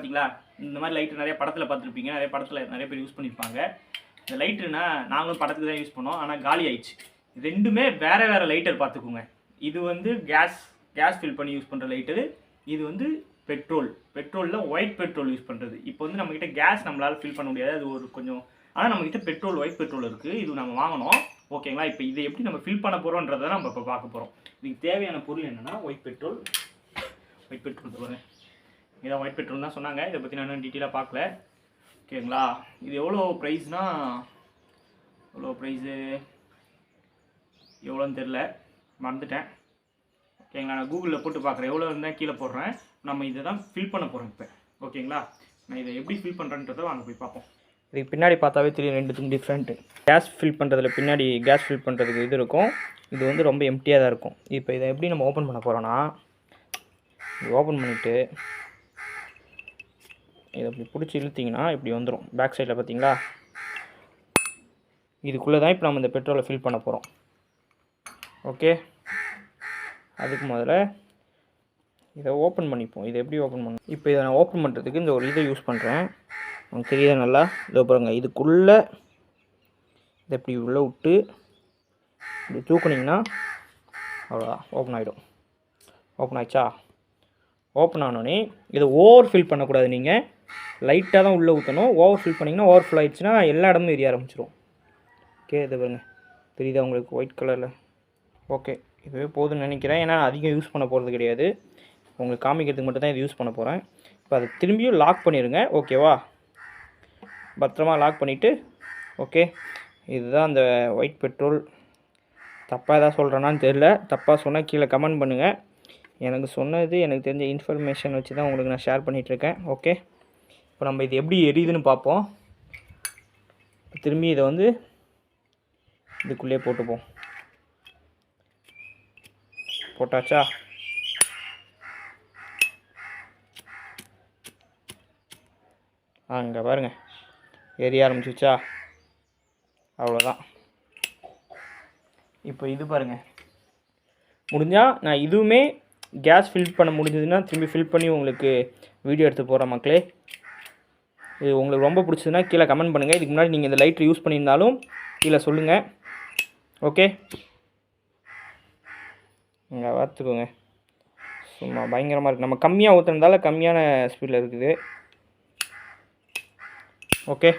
பார்த்தீங்களா, இந்த மாதிரி லைட்டு நிறைய படத்தில் பார்த்துருப்பீங்க, நிறைய படத்தில் நிறைய பேர் யூஸ் பண்ணியிருப்பாங்க. இந்த லைட்டுனா நாங்களும் படத்துக்கு தான் யூஸ் பண்ணோம், ஆனால் காலி ஆயிடுச்சு. ரெண்டுமே வேறு வேறு லைட்டர் பார்த்துக்குங்க. இது வந்து கேஸ் ஃபில் பண்ணி யூஸ் பண்ணுற லைட்டரு, இது வந்து பெட்ரோலில் ஒயிட் பெட்ரோல் யூஸ் பண்ணுறது. இப்போ வந்து நம்மக்கிட்ட கேஸ் நம்மளால் ஃபில் பண்ண முடியாது, அது ஒரு கொஞ்சம். ஆனால் நம்மக்கிட்ட ஒயிட் பெட்ரோல் இருக்குது, இது நம்ம வாங்கணும். ஓகேங்களா, இப்போ இதை எப்படி நம்ம ஃபில் பண்ண போகிறோன்றதை நம்ம இப்போ பார்க்க போகிறோம். இதுக்கு தேவையான பொருள் என்னென்னா ஒயிட் பெட்ரோல் பாருங்க, இதான் ஒயிட் பெட்ரோல் தான் சொன்னாங்க. இதை பற்றி நான் டீட்டெயிலாக பார்க்கல. ஓகேங்களா, இது எவ்வளோ ப்ரைஸ்னால் எவ்வளோன்னு தெரில, மறந்துட்டேன். ஓகேங்களா, நான் கூகுளில் போட்டு பார்க்குறேன், எவ்வளோ இருந்தால் கீழே போடுறேன். நம்ம இதை தான் ஃபில் பண்ண போகிறோம் இப்போ. ஓகேங்களா, நான் இதை எப்படி ஃபில் பண்ணுறேன்றதை வாங்க போய் பார்ப்போம். இதுக்கு பின்னாடி பார்த்தாவே தெரியும், ரெண்டுத்துக்கும் டிஃப்ரெண்ட்டு. கேஸ் ஃபில் பண்ணுறதுல பின்னாடி கேஸ் ஃபில் பண்ணுறதுக்கு இது இருக்கும், இது வந்து ரொம்ப எம்டியாக தான் இருக்கும். இப்போ இதை எப்படி நம்ம ஓப்பன் பண்ண போகிறோன்னா, இது ஓப்பன் பண்ணிவிட்டு இதை அப்படி பிடிச்சி இழுத்திங்கன்னா இப்படி வந்துடும். பேக் சைடில் பார்த்தீங்களா, இதுக்குள்ளே தான் இப்போ நம்ம இந்த பெட்ரோலை ஃபில் பண்ண போகிறோம். ஓகே, அதுக்கு முதல்ல இதை ஓப்பன் பண்ணிப்போம். இதை எப்படி ஓப்பன் பண்ணணும்? இப்போ இதை நான் ஓப்பன் பண்ணுறதுக்கு இந்த ஒரு இதை யூஸ் பண்ணுறேன். உங்களுக்கு தெரியுதா நல்லா? இதோ பாருங்க, இதுக்குள்ளே இதை இப்படி உள்ளே விட்டு இப்படி தூக்குனிங்கன்னா அவ்வளோதான், ஓப்பன் ஆகிடும். ஓப்பன் ஆகிடுச்சா? ஓப்பன் ஆனோடனே இதை ஓவர் ஃபில் பண்ணக்கூடாது. நீங்கள் லைட்டாக தான் உள்ளே ஊற்றணும். ஓவர் ஃபில் பண்ணிங்கன்னா ஓவர் ஃபில் ஆகிடுச்சுன்னா எல்லா இடமும் எரிய ஆரம்பிச்சிடும். ஓகே, இது பாருங்க, தெரியுதா உங்களுக்கு ஒயிட் கலரில்? ஓகே, இதுவே போதும்னு நினைக்கிறேன். ஏன்னா அதிகம் யூஸ் பண்ண போகிறது கிடையாது, உங்களுக்கு காமிக்கிறதுக்கு மட்டும் தான் இது யூஸ் பண்ண போகிறேன். இப்போ அதை திரும்பியும் லாக் பண்ணிடுங்க. ஓகேவா, பத்திரமா லாக் பண்ணிவிட்டு. ஓகே, இதுதான் அந்த ஒயிட் பெட்ரோல். தப்பாக எதாவது சொல்கிறேன்னான்னு தெரில, தப்பாக சொன்னால் கீழே கமெண்ட் பண்ணுங்கள். எனக்கு சொன்னது, எனக்கு தெரிஞ்ச இன்ஃபர்மேஷன் வச்சு தான் உங்களுக்கு நான் ஷேர் பண்ணிகிட்ருக்கேன். ஓகே, இப்போ நம்ம இது எப்படி எரியுதுன்னு பார்ப்போம். திரும்பி இதை வந்து இதுக்குள்ளே போட்டுப்போம். போட்டாச்சா? அங்கே பாருங்கள், எரிய ஆரம்பிச்சிச்சா? அவ்வளோதான். இப்போ இது பாருங்கள், முடிஞ்சால் நான் இதுவுமே கேஸ் ஃபில் பண்ண முடிஞ்சதுன்னா திரும்பி ஃபில் பண்ணி உங்களுக்கு வீடியோ எடுத்து போகிறேன் மக்களே. இது உங்களுக்கு ரொம்ப பிடிச்சதுன்னா கீழே கமெண்ட் பண்ணுங்கள். இதுக்கு முன்னாடி நீங்கள் இந்த லைட்டர் யூஸ் பண்ணியிருந்தாலும் கீழே சொல்லுங்கள். ஓகே, இங்கே பார்த்துக்கோங்க, சும்மா பயங்கரமாக இருக்குது. நம்ம கம்மியாக ஊற்றுனதால கம்மியான ஸ்பீடில் இருக்குது. ஓகே.